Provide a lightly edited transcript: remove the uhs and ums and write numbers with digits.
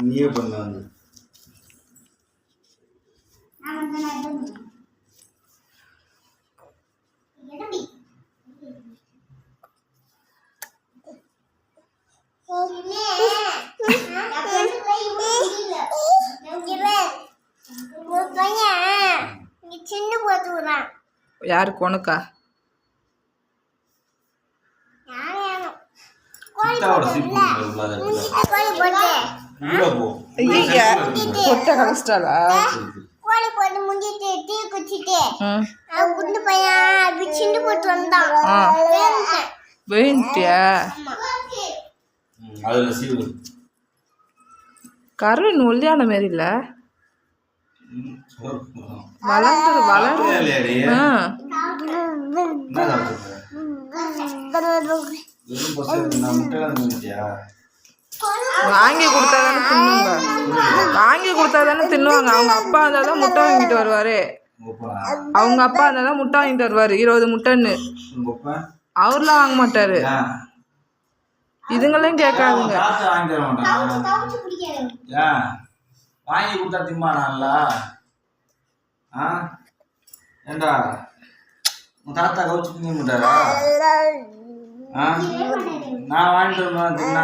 நீயே பண்ண வந்து யாருக்கு உனக்கா? கொட்டை கலஸ்டாலா? கருண் ஒல்லியான மாரி இல்ல, வளர்ந்து வாங்கி கொடுத்தாதானே தின்னுங்க, வாங்கி கொடுத்தாதானே தின்னுவாங்க. அவங்க அப்பா இருந்தாதான் முட்டை வாங்கிட்டு வருவாரு, அவங்க அப்பா இருந்தாதான் முட்டை வாங்கிட்டு வருவாரு 20 முட்டைன்னு. அவர்லாம் வாங்க மாட்டாரு, இதுங்களையும் கேட்காதுங்க. வாங்கி கொடுத்தா திம்மானா? ஏண்டா உன் தாத்தா கவுச்சு திங்க மாட்டாரா? நான் வாங்கிட்டு வரணும்.